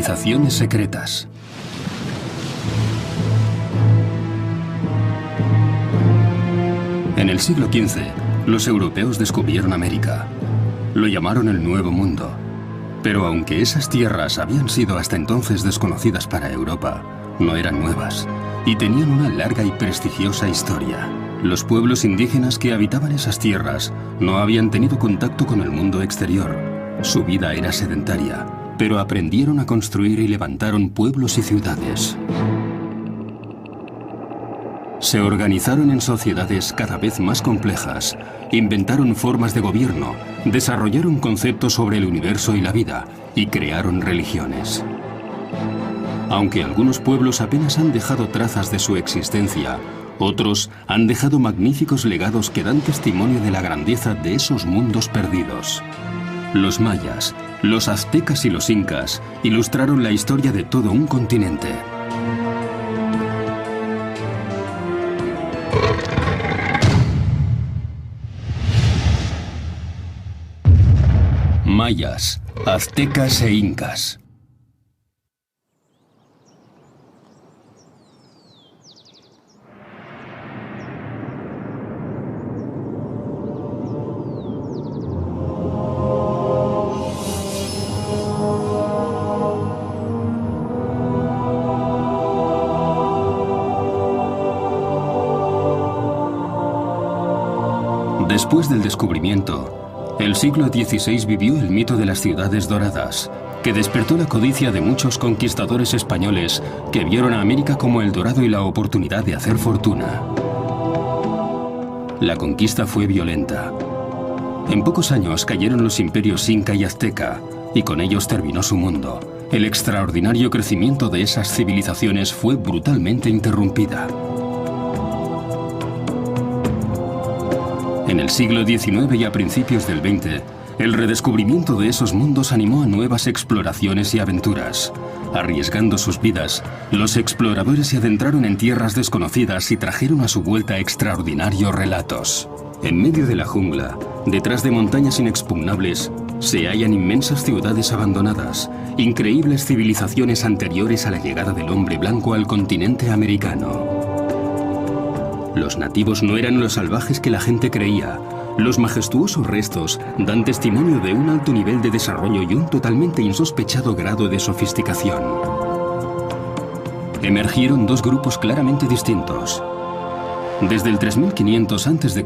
Civilizaciones secretas. En el siglo XV, los europeos descubrieron América. Lo llamaron el Nuevo Mundo. Pero aunque esas tierras habían sido hasta entonces desconocidas para Europa, no eran nuevas y tenían una larga y prestigiosa historia. Los pueblos indígenas que habitaban esas tierras no habían tenido contacto con el mundo exterior. Su vida era sedentaria, pero aprendieron a construir y levantaron pueblos y ciudades. Se organizaron en sociedades cada vez más complejas, inventaron formas de gobierno, desarrollaron conceptos sobre el universo y la vida, y crearon religiones. Aunque algunos pueblos apenas han dejado trazas de su existencia, otros han dejado magníficos legados que dan testimonio de la grandeza de esos mundos perdidos. Los mayas, los aztecas y los incas ilustraron la historia de todo un continente. Mayas, aztecas e incas. Después del descubrimiento, el siglo XVI vivió el mito de las ciudades doradas, que despertó la codicia de muchos conquistadores españoles que vieron a América como el dorado y la oportunidad de hacer fortuna. La conquista fue violenta. En pocos años cayeron los imperios inca y azteca, y con ellos terminó su mundo. El extraordinario crecimiento de esas civilizaciones fue brutalmente interrumpida. En el siglo XIX y a principios del XX, el redescubrimiento de esos mundos animó a nuevas exploraciones y aventuras. Arriesgando sus vidas, los exploradores se adentraron en tierras desconocidas y trajeron a su vuelta extraordinarios relatos. En medio de la jungla, detrás de montañas inexpugnables, se hallan inmensas ciudades abandonadas, increíbles civilizaciones anteriores a la llegada del hombre blanco al continente americano. Los nativos no eran los salvajes que la gente creía. Los majestuosos restos dan testimonio de un alto nivel de desarrollo y un totalmente insospechado grado de sofisticación. Emergieron dos grupos claramente distintos. Desde el 3500 a.C.,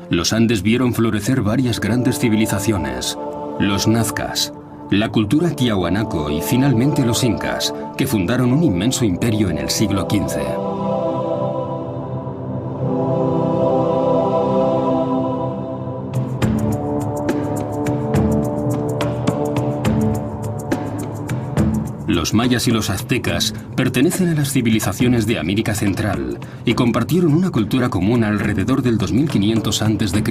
los Andes vieron florecer varias grandes civilizaciones. Los nazcas, la cultura tiahuanaco y finalmente los incas, que fundaron un inmenso imperio en el siglo XV. Los mayas y los aztecas pertenecen a las civilizaciones de América Central y compartieron una cultura común alrededor del 2500 a.C.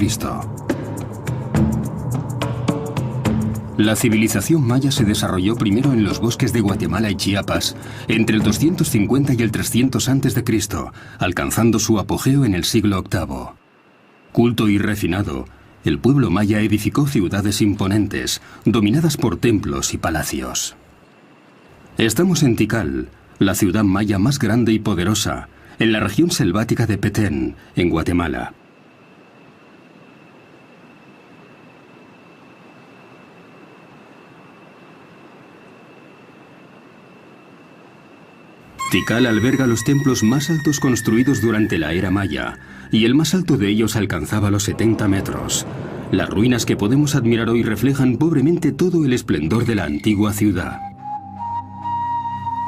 La civilización maya se desarrolló primero en los bosques de Guatemala y Chiapas entre el 250 y el 300 a.C., alcanzando su apogeo en el siglo VIII. Culto y refinado, el pueblo maya edificó ciudades imponentes, dominadas por templos y palacios. Estamos en Tikal, la ciudad maya más grande y poderosa, en la región selvática de Petén, en Guatemala. Tikal alberga los templos más altos construidos durante la era maya, y el más alto de ellos alcanzaba los 70 metros. Las ruinas que podemos admirar hoy reflejan pobremente todo el esplendor de la antigua ciudad.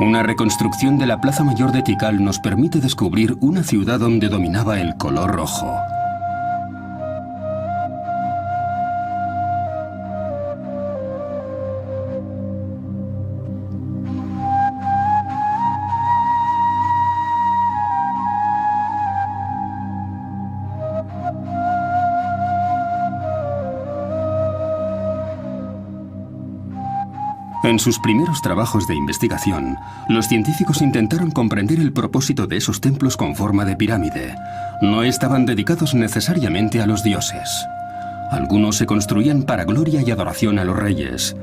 Una reconstrucción de la Plaza Mayor de Tikal nos permite descubrir una ciudad donde dominaba el color rojo. En sus primeros trabajos de investigación, los científicos intentaron comprender el propósito de esos templos con forma de pirámide. No estaban dedicados necesariamente a los dioses. Algunos se construían para gloria y adoración a los reyes.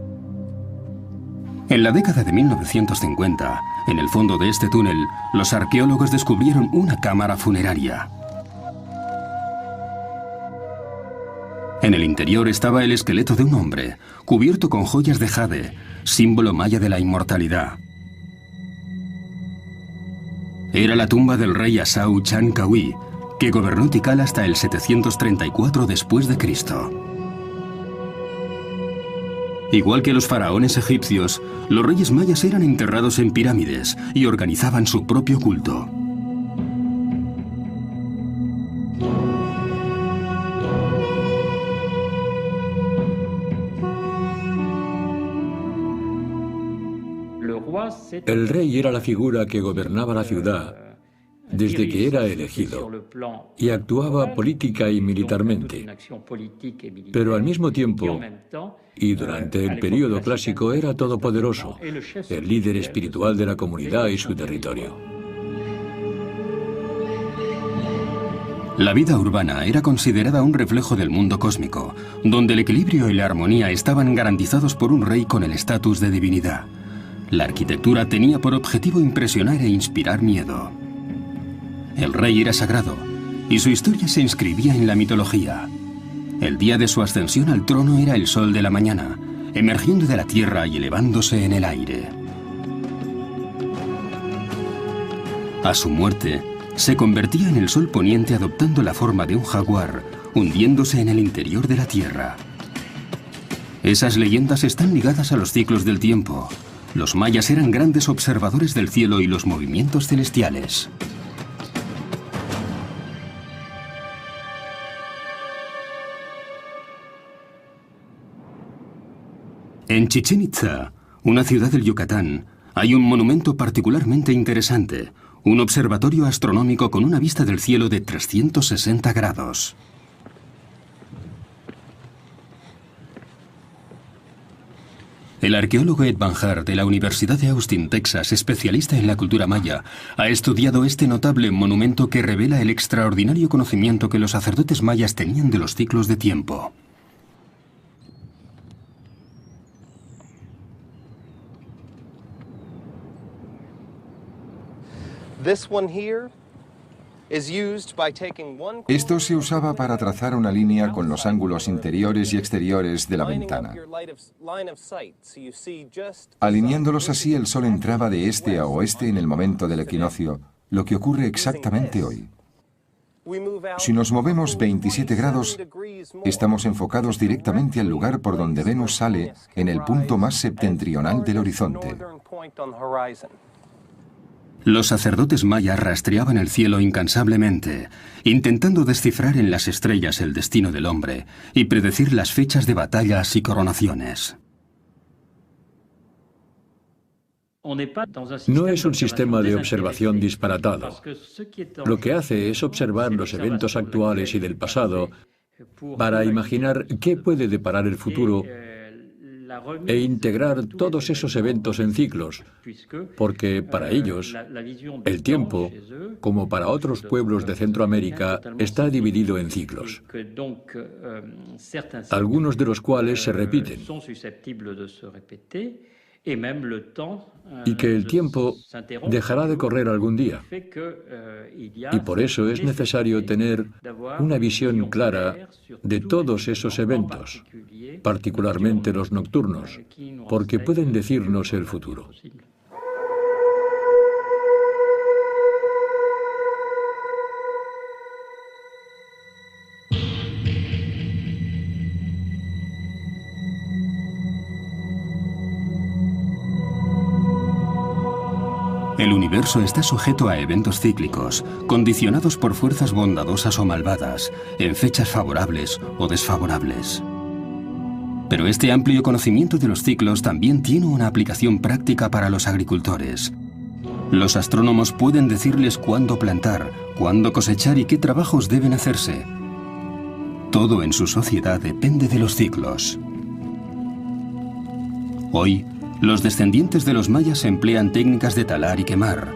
En la década de 1950, en el fondo de este túnel, los arqueólogos descubrieron una cámara funeraria. En el interior estaba el esqueleto de un hombre, cubierto con joyas de jade, símbolo maya de la inmortalidad. Era la tumba del rey Asau Chancawi, que gobernó Tikal hasta el 734 después de Cristo. Igual que los faraones egipcios, los reyes mayas eran enterrados en pirámides y organizaban su propio culto. El rey era la figura que gobernaba la ciudad desde que era elegido y actuaba política y militarmente. Pero al mismo tiempo, y durante el período clásico, era todopoderoso, el líder espiritual de la comunidad y su territorio. La vida urbana era considerada un reflejo del mundo cósmico, donde el equilibrio y la armonía estaban garantizados por un rey con el estatus de divinidad. La arquitectura tenía por objetivo impresionar e inspirar miedo. El rey era sagrado, y su historia se inscribía en la mitología. El día de su ascensión al trono era el sol de la mañana, emergiendo de la tierra y elevándose en el aire. A su muerte, se convertía en el sol poniente adoptando la forma de un jaguar, hundiéndose en el interior de la tierra. Esas leyendas están ligadas a los ciclos del tiempo. Los mayas eran grandes observadores del cielo y los movimientos celestiales. En Chichén Itzá, una ciudad del Yucatán, hay un monumento particularmente interesante, un observatorio astronómico con una vista del cielo de 360 grados. El arqueólogo Ed Van Hart de la Universidad de Austin, Texas, especialista en la cultura maya, ha estudiado este notable monumento que revela el extraordinario conocimiento que los sacerdotes mayas tenían de los ciclos de tiempo. Esto se usaba para trazar una línea con los ángulos interiores y exteriores de la ventana. Alineándolos así, el sol entraba de este a oeste en el momento del equinoccio, lo que ocurre exactamente hoy. Si nos movemos 27 grados, estamos enfocados directamente al lugar por donde Venus sale en el punto más septentrional del horizonte. Los sacerdotes mayas rastreaban el cielo incansablemente, intentando descifrar en las estrellas el destino del hombre y predecir las fechas de batallas y coronaciones. No es un sistema de observación disparatado. Lo que hace es observar los eventos actuales y del pasado para imaginar qué puede deparar el futuro e integrar todos esos eventos en ciclos, porque para ellos el tiempo, como para otros pueblos de Centroamérica, está dividido en ciclos, algunos de los cuales se repiten, y que el tiempo dejará de correr algún día. Y por eso es necesario tener una visión clara de todos esos eventos, particularmente los nocturnos, porque pueden decirnos el futuro. El universo está sujeto a eventos cíclicos, condicionados por fuerzas bondadosas o malvadas, en fechas favorables o desfavorables. Pero este amplio conocimiento de los ciclos también tiene una aplicación práctica para los agricultores. Los astrónomos pueden decirles cuándo plantar, cuándo cosechar y qué trabajos deben hacerse. Todo en su sociedad depende de los ciclos. Hoy, los descendientes de los mayas emplean técnicas de talar y quemar.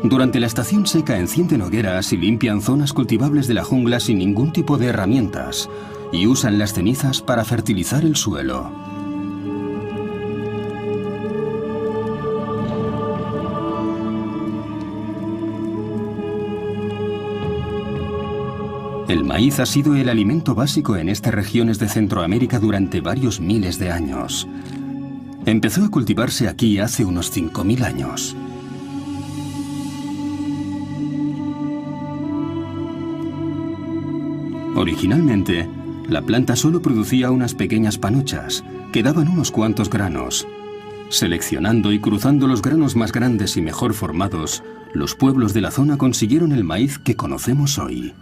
Durante la estación seca encienden hogueras y limpian zonas cultivables de la jungla sin ningún tipo de herramientas, y usan las cenizas para fertilizar el suelo. El maíz ha sido el alimento básico en estas regiones de Centroamérica durante varios miles de años. Empezó a cultivarse aquí hace unos 5000 años. Originalmente, la planta solo producía unas pequeñas panochas, que daban unos cuantos granos. Seleccionando y cruzando los granos más grandes y mejor formados, los pueblos de la zona consiguieron el maíz que conocemos hoy.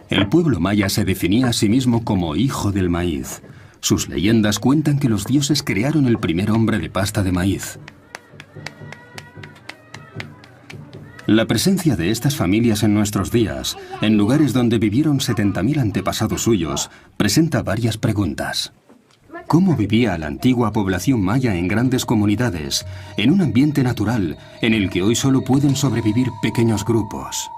El pueblo maya se definía a sí mismo como hijo del maíz. Sus leyendas cuentan que los dioses crearon el primer hombre de pasta de maíz. La presencia de estas familias en nuestros días, en lugares donde vivieron 70.000 antepasados suyos, presenta varias preguntas. ¿Cómo vivía la antigua población maya en grandes comunidades, en un ambiente natural en el que hoy solo pueden sobrevivir pequeños grupos?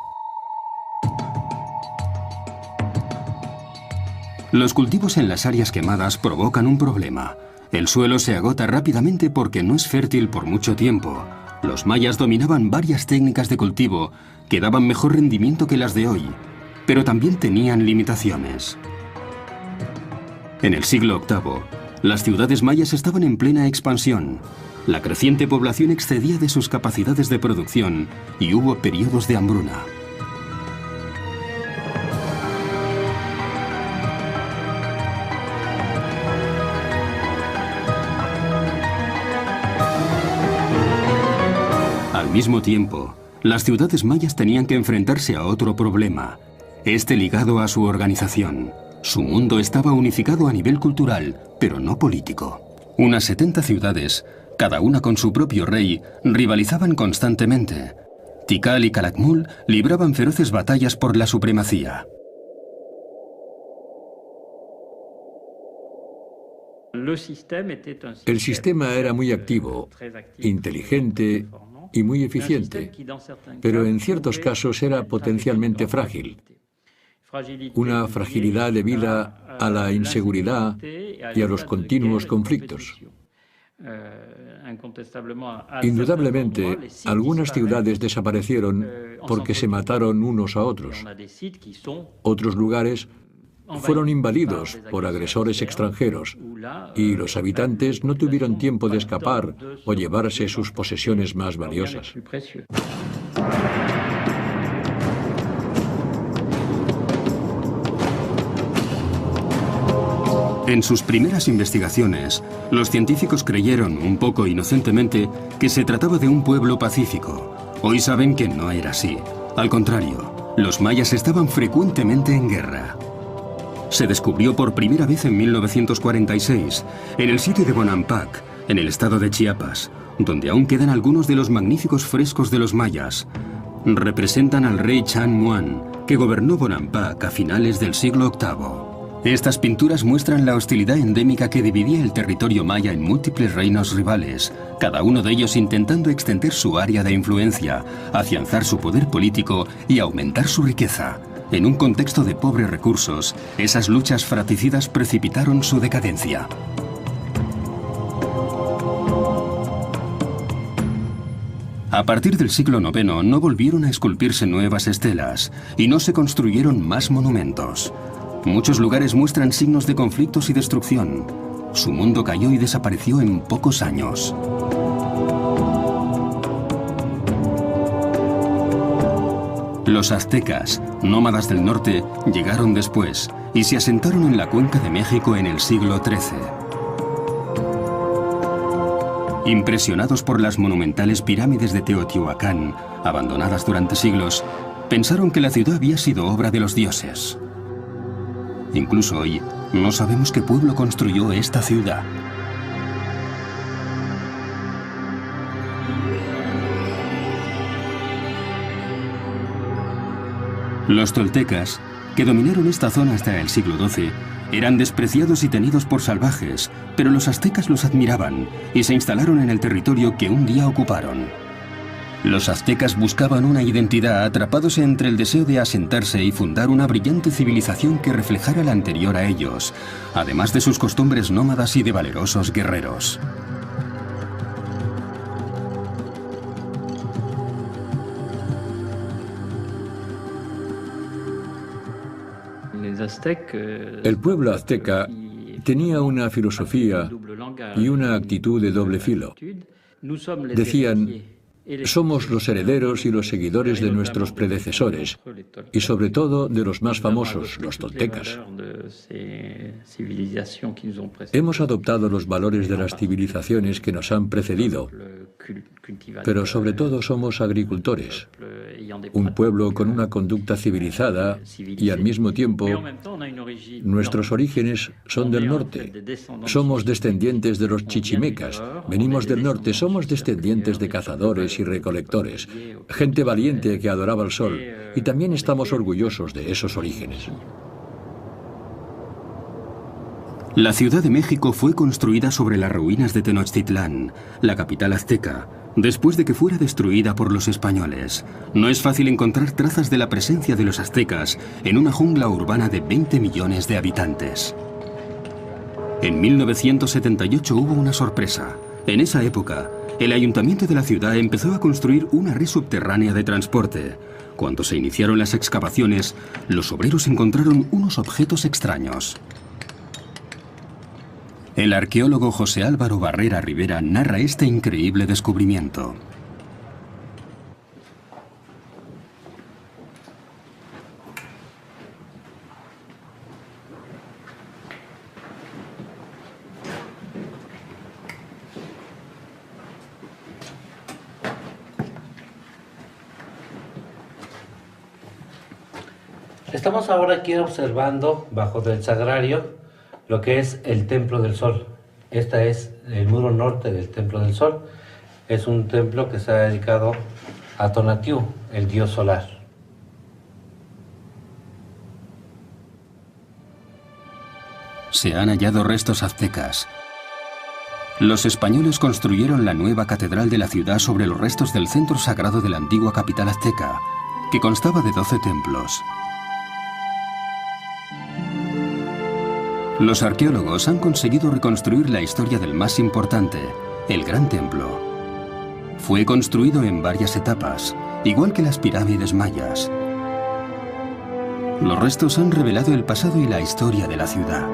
Los cultivos en las áreas quemadas provocan un problema. El suelo se agota rápidamente porque no es fértil por mucho tiempo. Los mayas dominaban varias técnicas de cultivo que daban mejor rendimiento que las de hoy, pero también tenían limitaciones. En el siglo VIII, las ciudades mayas estaban en plena expansión. La creciente población excedía de sus capacidades de producción y hubo periodos de hambruna. Al mismo tiempo, las ciudades mayas tenían que enfrentarse a otro problema, este ligado a su organización. Su mundo estaba unificado a nivel cultural, pero no político. Unas 70 ciudades, cada una con su propio rey, rivalizaban constantemente. Tikal y Calakmul libraban feroces batallas por la supremacía. El sistema era muy activo, inteligente y muy eficiente, pero en ciertos casos era potencialmente frágil. Una fragilidad debida a la inseguridad y a los continuos conflictos. Indudablemente, algunas ciudades desaparecieron porque se mataron unos a otros. Otros lugares fueron invadidos por agresores extranjeros y los habitantes no tuvieron tiempo de escapar o llevarse sus posesiones más valiosas. En sus primeras investigaciones, los científicos creyeron, un poco inocentemente, que se trataba de un pueblo pacífico. Hoy saben que no era así. Al contrario, los mayas estaban frecuentemente en guerra. Se descubrió por primera vez en 1946, en el sitio de Bonampak, en el estado de Chiapas, donde aún quedan algunos de los magníficos frescos de los mayas. Representan al rey Chan Muan, que gobernó Bonampak a finales del siglo VIII. Estas pinturas muestran la hostilidad endémica que dividía el territorio maya en múltiples reinos rivales, cada uno de ellos intentando extender su área de influencia, afianzar su poder político y aumentar su riqueza. En un contexto de pobres recursos, esas luchas fratricidas precipitaron su decadencia. A partir del siglo IX no volvieron a esculpirse nuevas estelas y no se construyeron más monumentos. Muchos lugares muestran signos de conflictos y destrucción. Su mundo cayó y desapareció en pocos años. Los aztecas, nómadas del norte, llegaron después y se asentaron en la cuenca de México en el siglo XIII. Impresionados por las monumentales pirámides de Teotihuacán, abandonadas durante siglos, pensaron que la ciudad había sido obra de los dioses. Incluso hoy, no sabemos qué pueblo construyó esta ciudad. Los toltecas, que dominaron esta zona hasta el siglo XII, eran despreciados y tenidos por salvajes, pero los aztecas los admiraban y se instalaron en el territorio que un día ocuparon. Los aztecas buscaban una identidad atrapados entre el deseo de asentarse y fundar una brillante civilización que reflejara la anterior a ellos, además de sus costumbres nómadas y de valerosos guerreros. El pueblo azteca tenía una filosofía y una actitud de doble filo. Decían: somos los herederos y los seguidores de nuestros predecesores, y sobre todo de los más famosos, los toltecas. Hemos adoptado los valores de las civilizaciones que nos han precedido, pero sobre todo somos agricultores, un pueblo con una conducta civilizada y al mismo tiempo nuestros orígenes son del norte. Somos descendientes de los chichimecas, venimos del norte, somos descendientes de cazadores y recolectores, gente valiente que adoraba el sol, y también estamos orgullosos de esos orígenes. La Ciudad de México fue construida sobre las ruinas de Tenochtitlán, la capital azteca, después de que fuera destruida por los españoles. No es fácil encontrar trazas de la presencia de los aztecas en una jungla urbana de 20 millones de habitantes. En 1978 hubo una sorpresa. En esa época, el ayuntamiento de la ciudad empezó a construir una red subterránea de transporte. Cuando se iniciaron las excavaciones, los obreros encontraron unos objetos extraños. El arqueólogo José Álvaro Barrera Rivera narra este increíble descubrimiento. Estamos ahora aquí observando, bajo del sagrario, lo que es el Templo del Sol. Este es el muro norte del Templo del Sol. Es un templo que se ha dedicado a Tonatiuh, el dios solar. Se han hallado restos aztecas. Los españoles construyeron la nueva catedral de la ciudad sobre los restos del centro sagrado de la antigua capital azteca, que constaba de 12 templos. Los arqueólogos han conseguido reconstruir la historia del más importante, el Gran Templo. Fue construido en varias etapas, igual que las pirámides mayas. Los restos han revelado el pasado y la historia de la ciudad.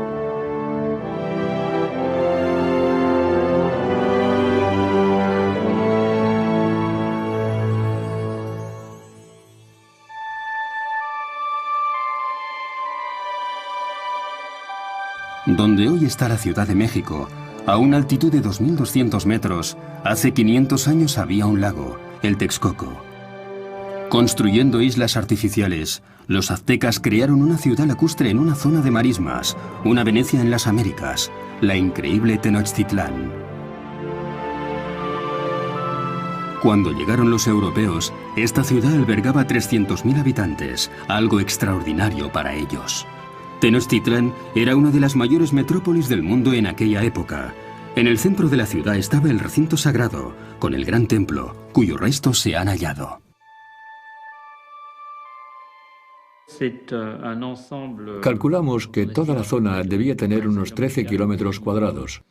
Donde hoy está la Ciudad de México, a una altitud de 2.200 metros, hace 500 años había un lago, el Texcoco. Construyendo islas artificiales, los aztecas crearon una ciudad lacustre en una zona de marismas, una Venecia en las Américas, la increíble Tenochtitlán. Cuando llegaron los europeos, esta ciudad albergaba 300.000 habitantes, algo extraordinario para ellos. Tenochtitlán era una de las mayores metrópolis del mundo en aquella época. En el centro de la ciudad estaba el recinto sagrado, con el gran templo, cuyos restos se han hallado. Calculamos que toda la zona debía tener unos 13 kilómetros cuadrados,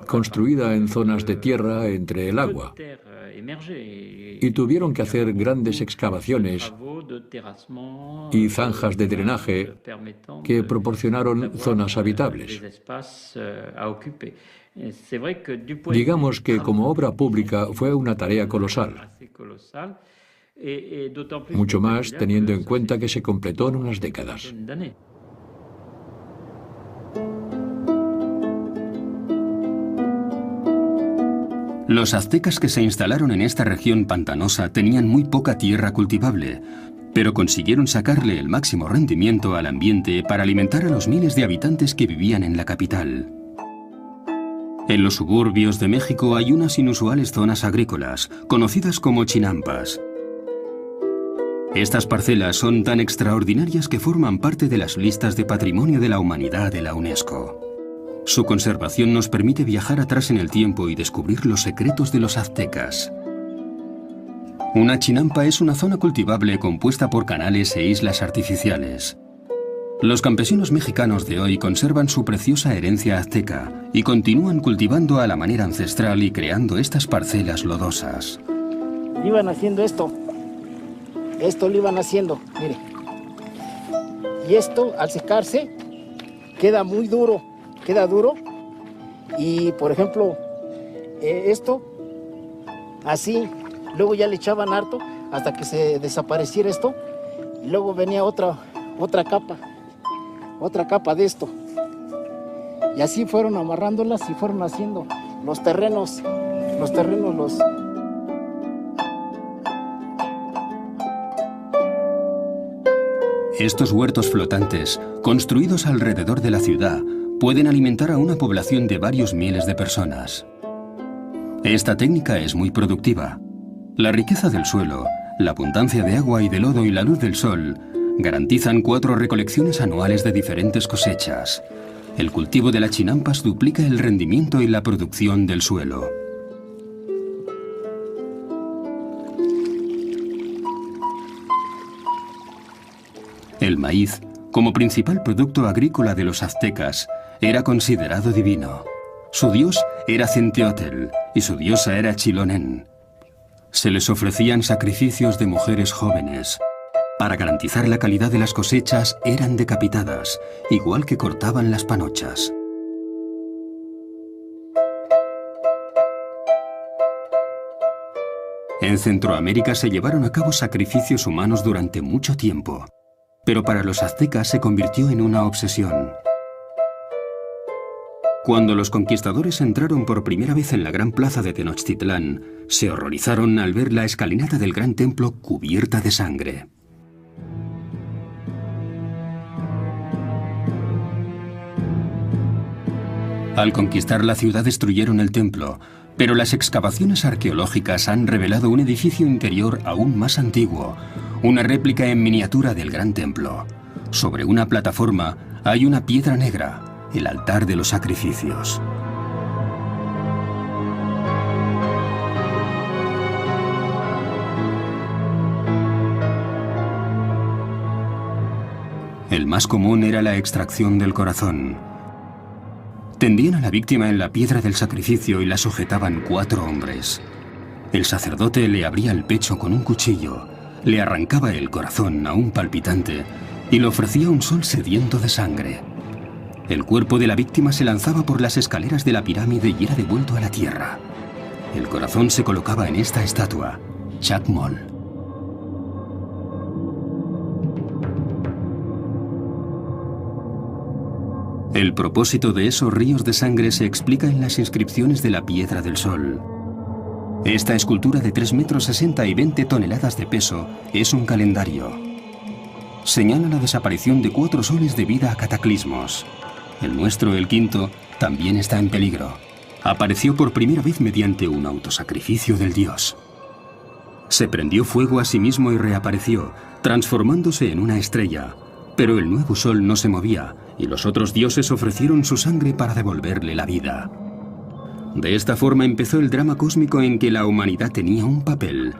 construida en zonas de tierra entre el agua, y tuvieron que hacer grandes excavaciones y zanjas de drenaje que proporcionaron zonas habitables. Digamos que como obra pública fue una tarea colosal, mucho más teniendo en cuenta que se completó en unas décadas. Los aztecas que se instalaron en esta región pantanosa tenían muy poca tierra cultivable, pero consiguieron sacarle el máximo rendimiento al ambiente para alimentar a los miles de habitantes que vivían en la capital. En los suburbios de México hay unas inusuales zonas agrícolas, conocidas como chinampas. Estas parcelas son tan extraordinarias que forman parte de las listas de Patrimonio de la Humanidad de la UNESCO. Su conservación nos permite viajar atrás en el tiempo y descubrir los secretos de los aztecas. Una chinampa es una zona cultivable compuesta por canales e islas artificiales. Los campesinos mexicanos de hoy conservan su preciosa herencia azteca y continúan cultivando a la manera ancestral y creando estas parcelas lodosas. Iban haciendo esto lo iban haciendo, mire. Y esto, al secarse, queda muy duro, queda duro. Y, por ejemplo, esto, así, luego ya le echaban harto hasta que se desapareciera esto. Y luego venía otra capa de esto. Y así fueron amarrándolas y fueron haciendo los terrenos. Estos huertos flotantes, construidos alrededor de la ciudad, pueden alimentar a una población de varios miles de personas. Esta técnica es muy productiva. La riqueza del suelo, la abundancia de agua y de lodo y la luz del sol garantizan 4 recolecciones anuales de diferentes cosechas. El cultivo de las chinampas duplica el rendimiento y la producción del suelo. El maíz, como principal producto agrícola de los aztecas, era considerado divino. Su dios era Centeotl y su diosa era Chilonen. Se les ofrecían sacrificios de mujeres jóvenes. Para garantizar la calidad de las cosechas, eran decapitadas, igual que cortaban las panochas. En Centroamérica se llevaron a cabo sacrificios humanos durante mucho tiempo, pero para los aztecas se convirtió en una obsesión. Cuando los conquistadores entraron por primera vez en la gran plaza de Tenochtitlán, se horrorizaron al ver la escalinata del gran templo cubierta de sangre. Al conquistar la ciudad destruyeron el templo, pero las excavaciones arqueológicas han revelado un edificio interior aún más antiguo, una réplica en miniatura del gran templo. Sobre una plataforma hay una piedra negra, el altar de los sacrificios. El más común era la extracción del corazón. Tendían a la víctima en la piedra del sacrificio y la sujetaban 4 hombres. El sacerdote le abría el pecho con un cuchillo, le arrancaba el corazón aún palpitante y le ofrecía un sol sediento de sangre. El cuerpo de la víctima se lanzaba por las escaleras de la pirámide y era devuelto a la tierra. El corazón se colocaba en esta estatua, Chacmol. El propósito de esos ríos de sangre se explica en las inscripciones de la Piedra del Sol. Esta escultura de 3,60 metros y 20 toneladas de peso es un calendario. Señala la desaparición de 4 soles debido a cataclismos. El nuestro, el quinto, también está en peligro. Apareció por primera vez mediante un autosacrificio del dios. Se prendió fuego a sí mismo y reapareció, transformándose en una estrella. Pero el nuevo sol no se movía, y los otros dioses ofrecieron su sangre para devolverle la vida. De esta forma empezó el drama cósmico en que la humanidad tenía un papel.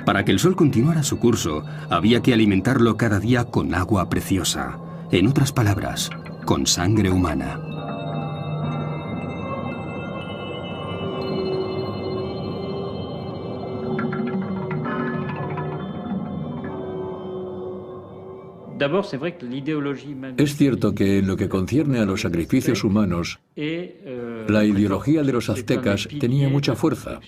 Para que el sol continuara su curso, había que alimentarlo cada día con agua preciosa. En otras palabras, con sangre humana. Es cierto que en lo que concierne a los sacrificios humanos, la ideología de los aztecas tenía mucha fuerza.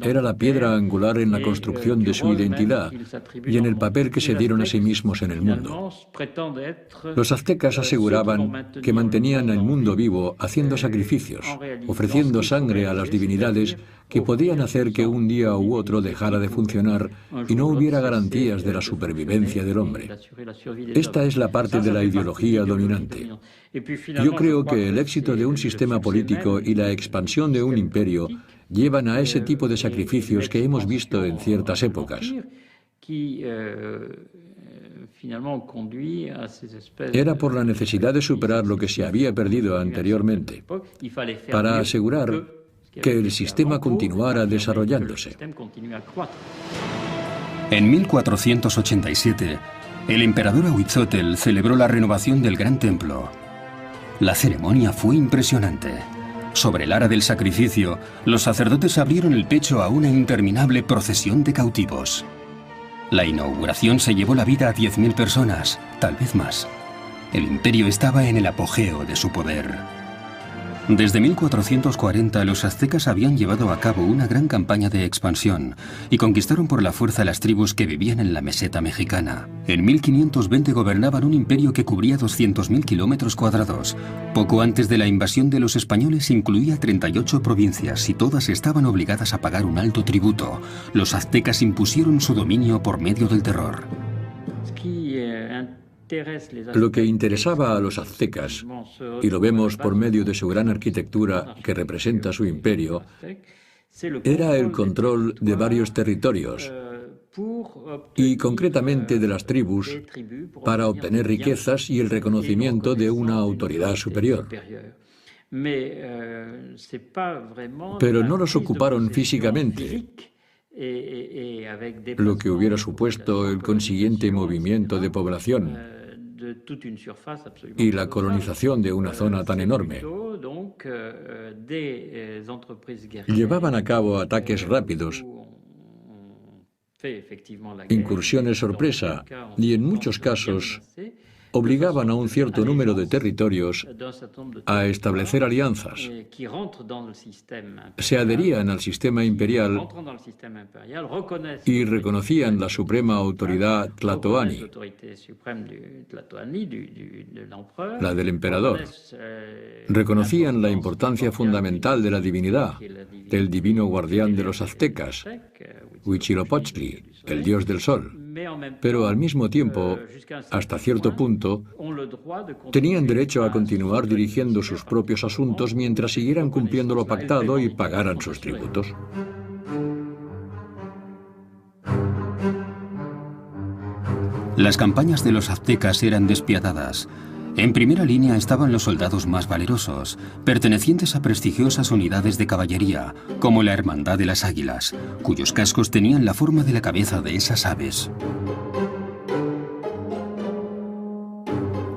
Era la piedra angular en la construcción de su identidad y en el papel que se dieron a sí mismos en el mundo. Los aztecas aseguraban que mantenían el mundo vivo haciendo sacrificios, ofreciendo sangre a las divinidades que podían hacer que un día u otro dejara de funcionar y no hubiera garantías de la supervivencia del hombre. Esta es la parte de la ideología dominante. Yo creo que el éxito de un sistema político y la expansión de un imperio llevan a ese tipo de sacrificios que hemos visto en ciertas épocas. Era por la necesidad de superar lo que se había perdido anteriormente, para asegurar que el sistema continuara desarrollándose. En 1487, el emperador Ahuitzotl celebró la renovación del Gran Templo. La ceremonia fue impresionante. Sobre el ara del sacrificio, los sacerdotes abrieron el pecho a una interminable procesión de cautivos. La inauguración se llevó la vida a 10.000 personas, tal vez más. El imperio estaba en el apogeo de su poder. Desde 1440 los aztecas habían llevado a cabo una gran campaña de expansión y conquistaron por la fuerza las tribus que vivían en la meseta mexicana. En 1520 gobernaban un imperio que cubría 200.000 kilómetros cuadrados. Poco antes de la invasión de los españoles incluía 38 provincias y todas estaban obligadas a pagar un alto tributo. Los aztecas impusieron su dominio por medio del terror. Lo que interesaba a los aztecas, y lo vemos por medio de su gran arquitectura que representa su imperio, era el control de varios territorios, y concretamente de las tribus, para obtener riquezas y el reconocimiento de una autoridad superior. Pero no los ocuparon físicamente, lo que hubiera supuesto el consiguiente movimiento de población y la colonización de una zona tan enorme. Llevaban a cabo ataques rápidos, incursiones sorpresa y, en muchos casos, obligaban a un cierto número de territorios a establecer alianzas. Se adherían al sistema imperial y reconocían la suprema autoridad tlatoani, la del emperador. Reconocían la importancia fundamental de la divinidad, del divino guardián de los aztecas, Huitzilopochtli, el dios del sol. Pero al mismo tiempo, hasta cierto punto, tenían derecho a continuar dirigiendo sus propios asuntos mientras siguieran cumpliendo lo pactado y pagaran sus tributos. Las campañas de los aztecas eran despiadadas. En primera línea estaban los soldados más valerosos, pertenecientes a prestigiosas unidades de caballería, como la Hermandad de las Águilas, cuyos cascos tenían la forma de la cabeza de esas aves.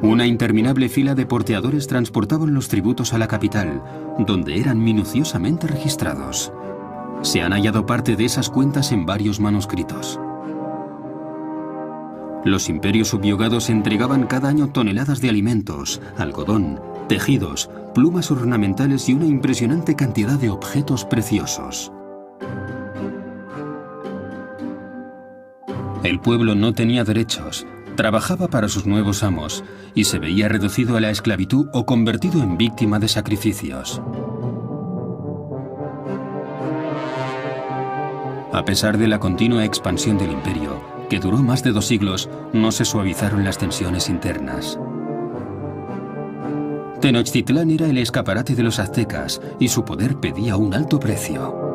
Una interminable fila de porteadores transportaban los tributos a la capital, donde eran minuciosamente registrados. Se han hallado parte de esas cuentas en varios manuscritos. Los imperios subyugados entregaban cada año toneladas de alimentos, algodón, tejidos, plumas ornamentales y una impresionante cantidad de objetos preciosos. El pueblo no tenía derechos, trabajaba para sus nuevos amos y se veía reducido a la esclavitud o convertido en víctima de sacrificios. A pesar de la continua expansión del imperio, que duró más de 2 siglos, no se suavizaron las tensiones internas. Tenochtitlán era el escaparate de los aztecas y su poder pedía un alto precio.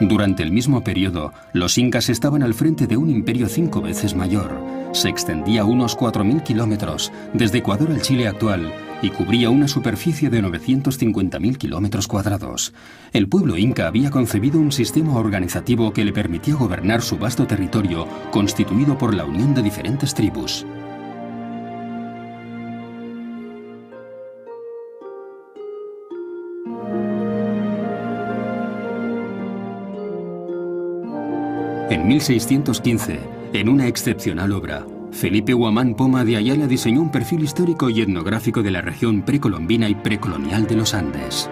Durante el mismo periodo, los incas estaban al frente de un imperio 5 veces mayor. Se extendía unos 4.000 kilómetros, desde Ecuador al Chile actual, y cubría una superficie de 950.000 kilómetros cuadrados. El pueblo inca había concebido un sistema organizativo que le permitía gobernar su vasto territorio, constituido por la unión de diferentes tribus. En 1615, en una excepcional obra, Felipe Huamán Poma de Ayala diseñó un perfil histórico y etnográfico de la región precolombina y precolonial de los Andes.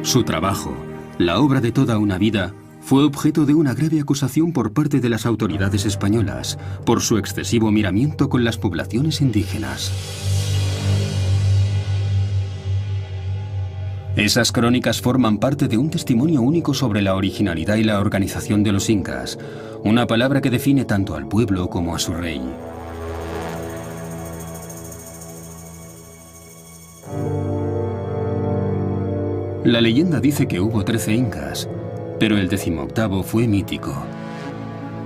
Su trabajo, la obra de toda una vida, fue objeto de una grave acusación por parte de las autoridades españolas por su excesivo miramiento con las poblaciones indígenas. Esas crónicas forman parte de un testimonio único sobre la originalidad y la organización de los incas, una palabra que define tanto al pueblo como a su rey. La leyenda dice que hubo 13 incas, pero el 18º fue mítico.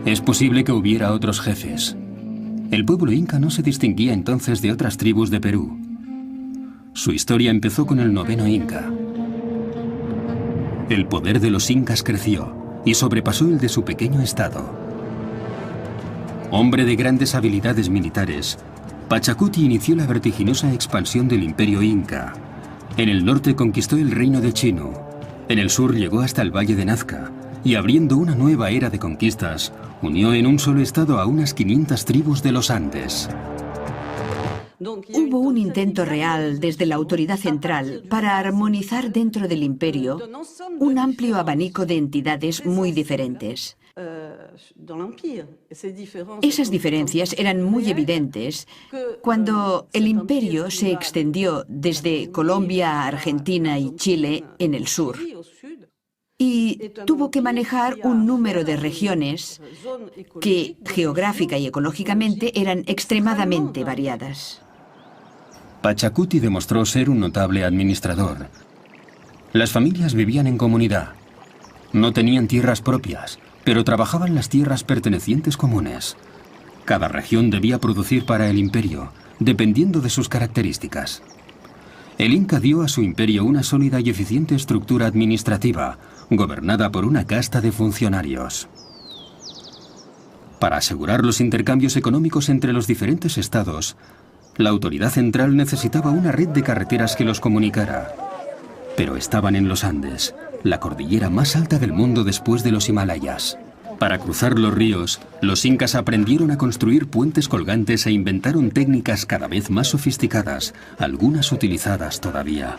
Es posible que hubiera otros jefes. El pueblo inca no se distinguía entonces de otras tribus de Perú. Su historia empezó con el 9º Inca. El poder de los incas creció y sobrepasó el de su pequeño estado. Hombre de grandes habilidades militares, Pachacuti inició la vertiginosa expansión del imperio inca. En el norte conquistó el reino de Chino, en el sur llegó hasta el valle de Nazca y abriendo una nueva era de conquistas, unió en un solo estado a unas 500 tribus de los Andes. Hubo un intento real desde la autoridad central para armonizar dentro del imperio un amplio abanico de entidades muy diferentes. Esas diferencias eran muy evidentes cuando el imperio se extendió desde Colombia a Argentina y Chile en el sur y tuvo que manejar un número de regiones que geográfica y ecológicamente eran extremadamente variadas. Pachacuti demostró ser un notable administrador. Las familias vivían en comunidad. No tenían tierras propias, pero trabajaban las tierras pertenecientes comunes. Cada región debía producir para el imperio, dependiendo de sus características. El Inca dio a su imperio una sólida y eficiente estructura administrativa, gobernada por una casta de funcionarios. Para asegurar los intercambios económicos entre los diferentes estados, la autoridad central necesitaba una red de carreteras que los comunicara. Pero estaban en los Andes, la cordillera más alta del mundo después de los Himalayas. Para cruzar los ríos, los incas aprendieron a construir puentes colgantes e inventaron técnicas cada vez más sofisticadas, algunas utilizadas todavía.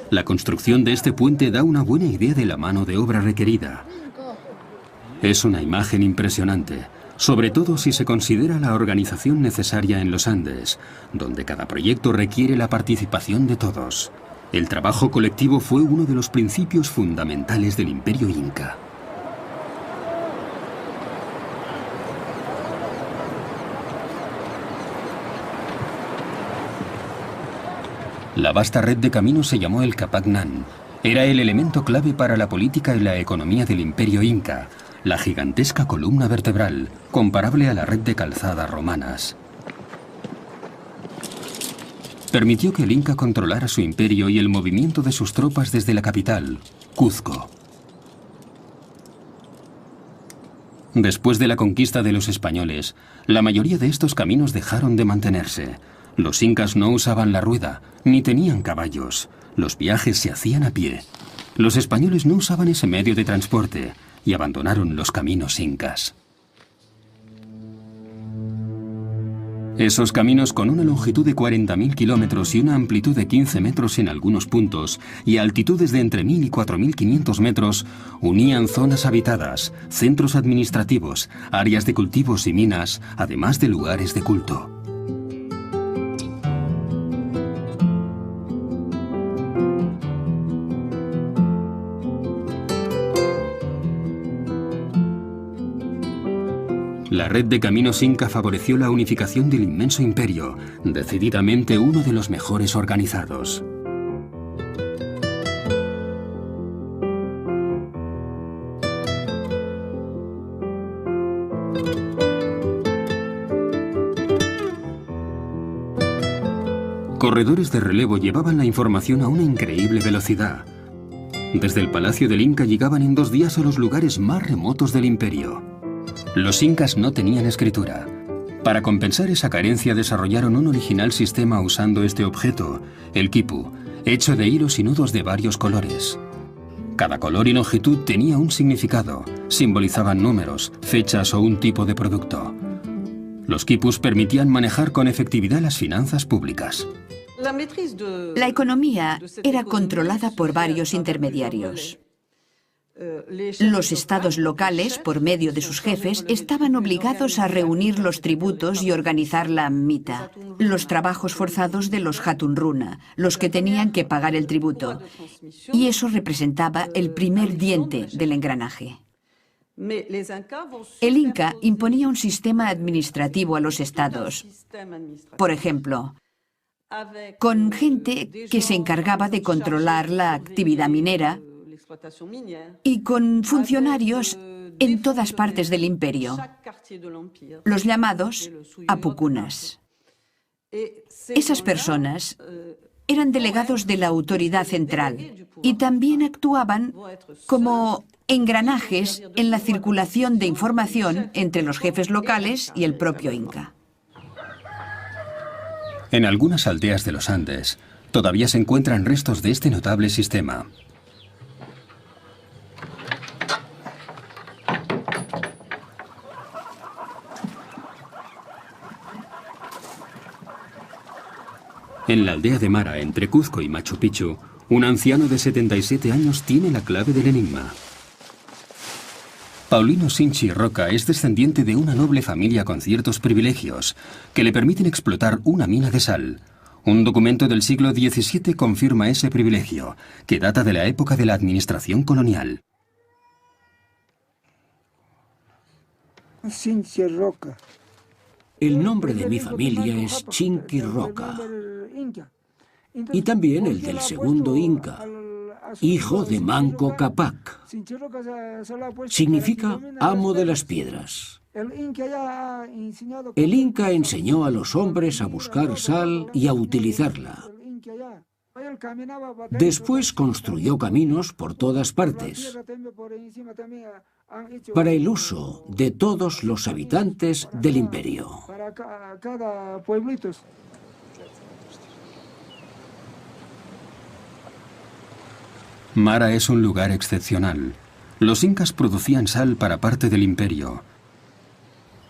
La construcción de este puente da una buena idea de la mano de obra requerida. Es una imagen impresionante, sobre todo si se considera la organización necesaria en los Andes, donde cada proyecto requiere la participación de todos. El trabajo colectivo fue uno de los principios fundamentales del imperio inca. La vasta red de caminos se llamó el Capacnán. Era el elemento clave para la política y la economía del imperio inca, la gigantesca columna vertebral, comparable a la red de calzadas romanas. Permitió que el Inca controlara su imperio y el movimiento de sus tropas desde la capital, Cuzco. Después de la conquista de los españoles, la mayoría de estos caminos dejaron de mantenerse. Los incas no usaban la rueda, ni tenían caballos. Los viajes se hacían a pie. Los españoles no usaban ese medio de transporte y abandonaron los caminos incas. Esos caminos, con una longitud de 40.000 kilómetros y una amplitud de 15 metros en algunos puntos, y altitudes de entre 1.000 y 4.500 metros, unían zonas habitadas, centros administrativos, áreas de cultivos y minas, además de lugares de culto. La red de caminos inca favoreció la unificación del inmenso imperio, decididamente uno de los mejores organizados. Corredores de relevo llevaban la información a una increíble velocidad. Desde el palacio del Inca llegaban en 2 días a los lugares más remotos del imperio. Los incas no tenían escritura. Para compensar esa carencia desarrollaron un original sistema usando este objeto, el quipu, hecho de hilos y nudos de varios colores. Cada color y longitud tenía un significado, simbolizaban números, fechas o un tipo de producto. Los quipus permitían manejar con efectividad las finanzas públicas. La economía era controlada por varios intermediarios. Los estados locales, por medio de sus jefes, estaban obligados a reunir los tributos y organizar la mita, los trabajos forzados de los hatunruna, los que tenían que pagar el tributo. Y eso representaba el primer diente del engranaje. El Inca imponía un sistema administrativo a los estados. Por ejemplo, con gente que se encargaba de controlar la actividad minera y con funcionarios en todas partes del imperio, los llamados apucunas. Esas personas eran delegados de la autoridad central y también actuaban como engranajes en la circulación de información entre los jefes locales y el propio Inca. En algunas aldeas de los Andes todavía se encuentran restos de este notable sistema. En la aldea de Mara, entre Cuzco y Machu Picchu, un anciano de 77 años tiene la clave del enigma. Paulino Sinchi Roca es descendiente de una noble familia con ciertos privilegios que le permiten explotar una mina de sal. Un documento del siglo XVII confirma ese privilegio, que data de la época de la administración colonial. Sinchi Roca. El nombre de mi familia es Chinqui Roca. Y también el del segundo Inca, hijo de Manco Cápac. Significa amo de las piedras. El Inca enseñó a los hombres a buscar sal y a utilizarla. Después construyó caminos por todas partes para el uso de todos los habitantes del imperio. Mara es un lugar excepcional. Los incas producían sal para parte del imperio.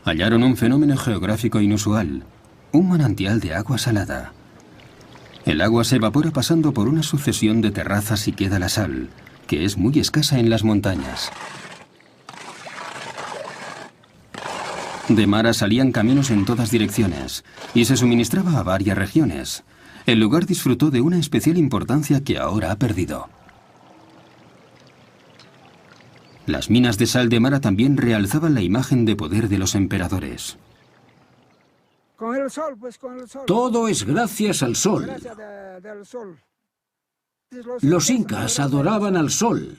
Hallaron un fenómeno geográfico inusual, un manantial de agua salada. El agua se evapora pasando por una sucesión de terrazas y queda la sal, que es muy escasa en las montañas. De Mara salían caminos en todas direcciones y se suministraba a varias regiones. El lugar disfrutó de una especial importancia que ahora ha perdido. Las minas de sal de Mara también realzaban la imagen de poder de los emperadores. Todo es gracias al sol. Los incas adoraban al sol.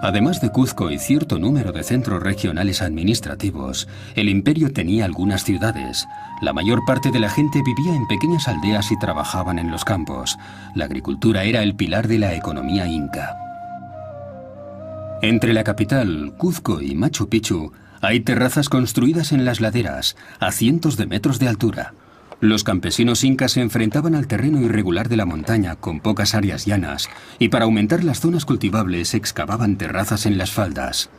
Además de Cuzco y cierto número de centros regionales administrativos, el imperio tenía algunas ciudades. La mayor parte de la gente vivía en pequeñas aldeas y trabajaban en los campos. La agricultura era el pilar de la economía inca. Entre la capital, Cuzco, y Machu Picchu, hay terrazas construidas en las laderas, a cientos de metros de altura. Los campesinos incas se enfrentaban al terreno irregular de la montaña con pocas áreas llanas y para aumentar las zonas cultivables excavaban terrazas en las faldas.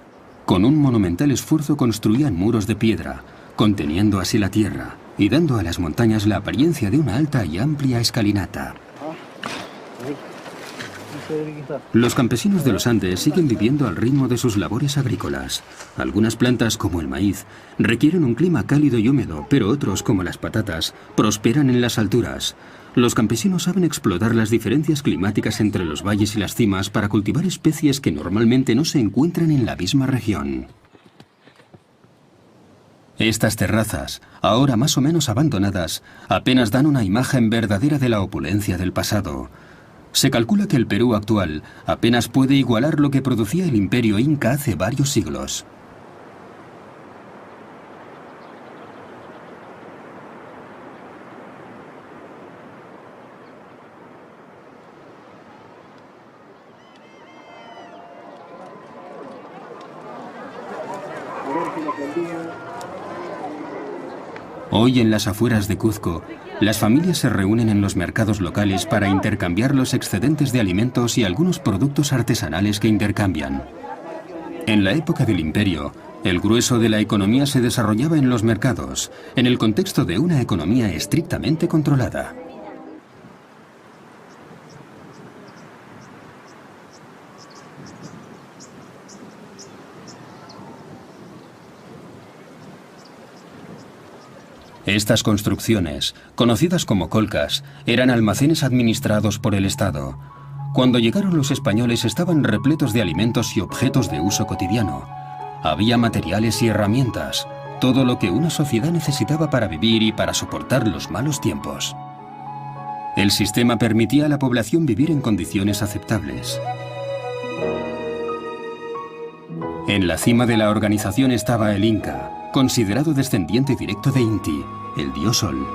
Con un monumental esfuerzo construían muros de piedra, conteniendo así la tierra y dando a las montañas la apariencia de una alta y amplia escalinata. Los campesinos de los Andes siguen viviendo al ritmo de sus labores agrícolas. Algunas plantas, como el maíz, requieren un clima cálido y húmedo, pero otros, como las patatas, prosperan en las alturas. Los campesinos saben explotar las diferencias climáticas entre los valles y las cimas para cultivar especies que normalmente no se encuentran en la misma región. Estas terrazas, ahora más o menos abandonadas, apenas dan una imagen verdadera de la opulencia del pasado. Se calcula que el Perú actual apenas puede igualar lo que producía el imperio inca hace varios siglos. Hoy en las afueras de Cuzco, las familias se reúnen en los mercados locales para intercambiar los excedentes de alimentos y algunos productos artesanales que intercambian. En la época del imperio, el grueso de la economía se desarrollaba en los mercados, en el contexto de una economía estrictamente controlada. Estas construcciones, conocidas como colcas, eran almacenes administrados por el Estado. Cuando llegaron los españoles estaban repletos de alimentos y objetos de uso cotidiano. Había materiales y herramientas, todo lo que una sociedad necesitaba para vivir y para soportar los malos tiempos. El sistema permitía a la población vivir en condiciones aceptables. En la cima de la organización estaba el Inca, considerado descendiente directo de Inti, el dios Sol.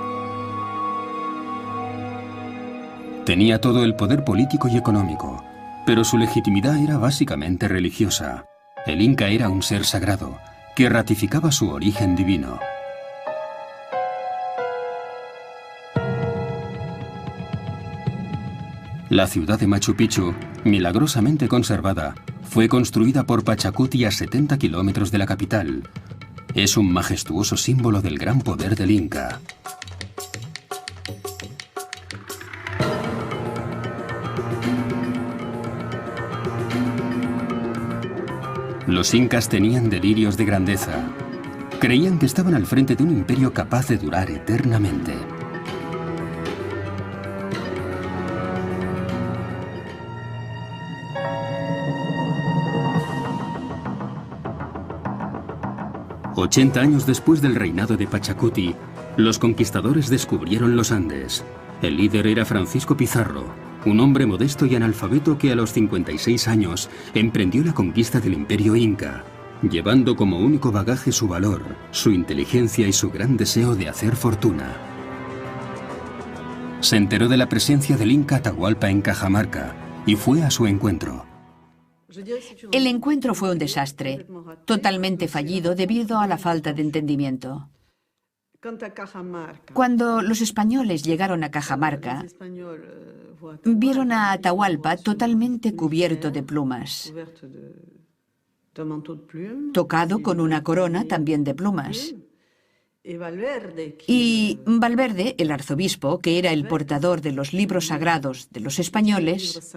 Tenía todo el poder político y económico, pero su legitimidad era básicamente religiosa. El Inca era un ser sagrado, que ratificaba su origen divino. La ciudad de Machu Picchu, milagrosamente conservada, fue construida por Pachacuti a 70 kilómetros de la capital. Es un majestuoso símbolo del gran poder del Inca. Los incas tenían delirios de grandeza. Creían que estaban al frente de un imperio capaz de durar eternamente. «80 años después del reinado de Pachacuti, los conquistadores descubrieron los Andes. El líder era Francisco Pizarro, un hombre modesto y analfabeto que a los 56 años emprendió la conquista del imperio inca, llevando como único bagaje su valor, su inteligencia y su gran deseo de hacer fortuna. Se enteró de la presencia del inca Atahualpa en Cajamarca y fue a su encuentro. El encuentro fue un desastre, totalmente fallido debido a la falta de entendimiento. Cuando los españoles llegaron a Cajamarca, vieron a Atahualpa totalmente cubierto de plumas, tocado con una corona también de plumas. Y Valverde, el arzobispo, que era el portador de los libros sagrados de los españoles,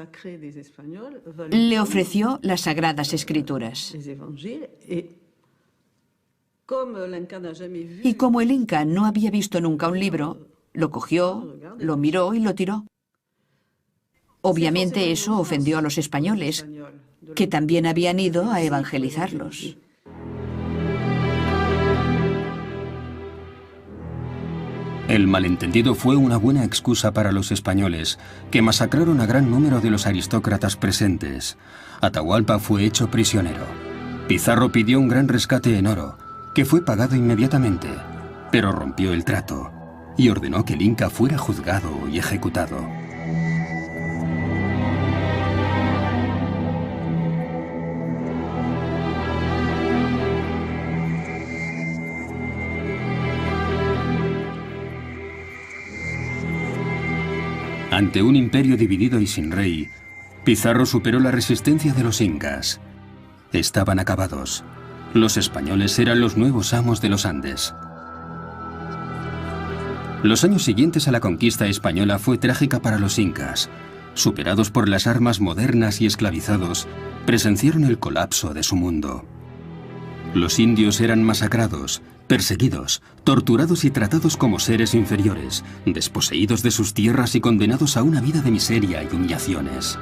le ofreció las Sagradas Escrituras. Y como el inca no había visto nunca un libro, lo cogió, lo miró y lo tiró. Obviamente eso ofendió a los españoles, que también habían ido a evangelizarlos. El malentendido fue una buena excusa para los españoles, que masacraron a gran número de los aristócratas presentes. Atahualpa fue hecho prisionero. Pizarro pidió un gran rescate en oro, que fue pagado inmediatamente, pero rompió el trato y ordenó que el inca fuera juzgado y ejecutado. Ante un imperio dividido y sin rey, Pizarro superó la resistencia de los incas. Estaban acabados. Los españoles eran los nuevos amos de los Andes. Los años siguientes a la conquista española fue trágica para los incas. Superados por las armas modernas y esclavizados, presenciaron el colapso de su mundo. Los indios eran masacrados, perseguidos, torturados y tratados como seres inferiores, desposeídos de sus tierras y condenados a una vida de miseria y humillaciones.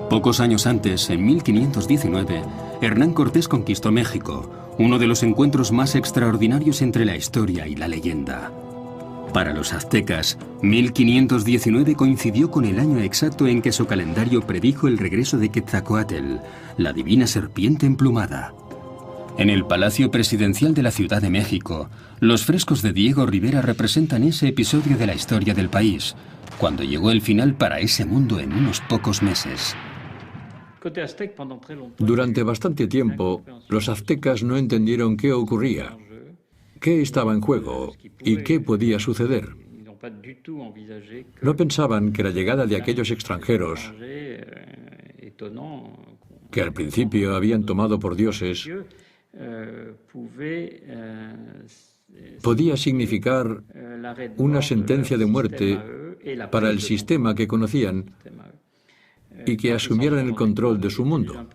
Pocos años antes, en 1519, Hernán Cortés conquistó México, uno de los encuentros más extraordinarios entre la historia y la leyenda. Para los aztecas, 1519 coincidió con el año exacto en que su calendario predijo el regreso de Quetzalcóatl, la divina serpiente emplumada. En el Palacio Presidencial de la Ciudad de México, los frescos de Diego Rivera representan ese episodio de la historia del país, cuando llegó el final para ese mundo en unos pocos meses. Durante bastante tiempo, los aztecas no entendieron qué ocurría, qué estaba en juego y qué podía suceder. No pensaban que la llegada de aquellos extranjeros, que al principio habían tomado por dioses, podía significar una sentencia de muerte para el sistema que conocían y que asumieran el control de su mundo.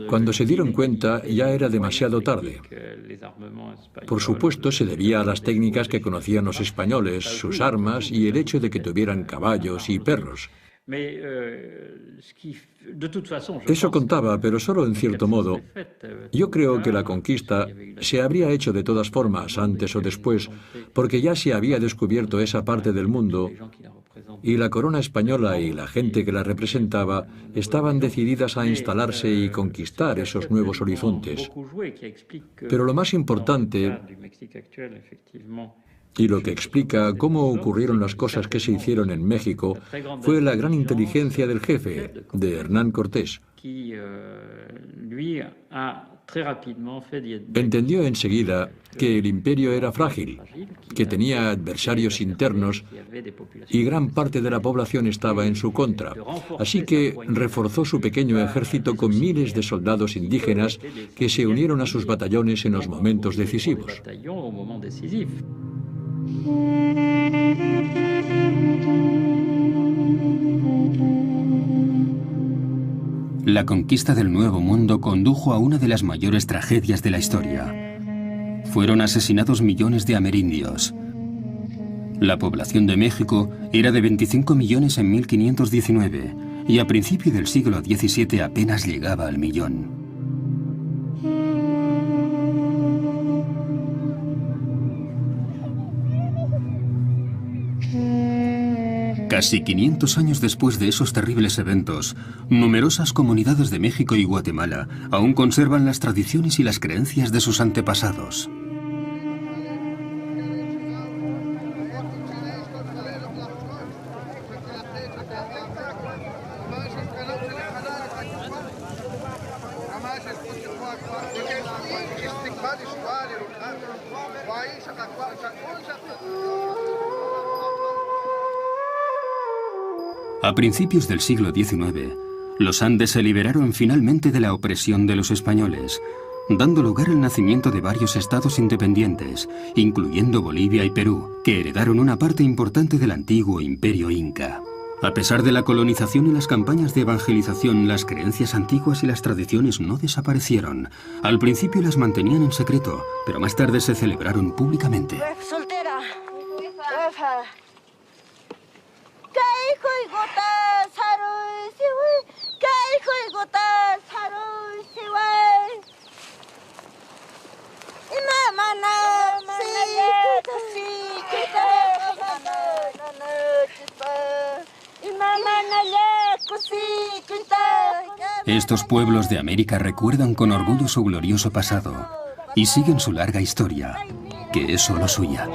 Cuando se dieron cuenta, ya era demasiado tarde. Por supuesto, se debía a las técnicas que conocían los españoles, sus armas y el hecho de que tuvieran caballos y perros. Eso contaba, pero solo en cierto modo. Yo creo que la conquista se habría hecho de todas formas, antes o después, porque ya se había descubierto esa parte del mundo y la corona española y la gente que la representaba estaban decididas a instalarse y conquistar esos nuevos horizontes. Pero lo más importante, y lo que explica cómo ocurrieron las cosas que se hicieron en México, fue la gran inteligencia del jefe, de Hernán Cortés. Entendió enseguida que el imperio era frágil, que tenía adversarios internos y gran parte de la población estaba en su contra. Así que reforzó su pequeño ejército con miles de soldados indígenas que se unieron a sus batallones en los momentos decisivos. La conquista del Nuevo Mundo condujo a una de las mayores tragedias de la historia. Fueron asesinados millones de amerindios. La población de México era de 25 millones en 1519 y a principios del siglo XVII apenas llegaba al millón. Casi 500 años después de esos terribles eventos, numerosas comunidades de México y Guatemala aún conservan las tradiciones y las creencias de sus antepasados. A principios del siglo XIX, los Andes se liberaron finalmente de la opresión de los españoles, dando lugar al nacimiento de varios estados independientes, incluyendo Bolivia y Perú, que heredaron una parte importante del antiguo imperio inca. A pesar de la colonización y las campañas de evangelización, las creencias antiguas y las tradiciones no desaparecieron. Al principio las mantenían en secreto, pero más tarde se celebraron públicamente. Soltera. Estos pueblos de América recuerdan con orgullo su glorioso pasado y siguen su larga historia, que es solo suya.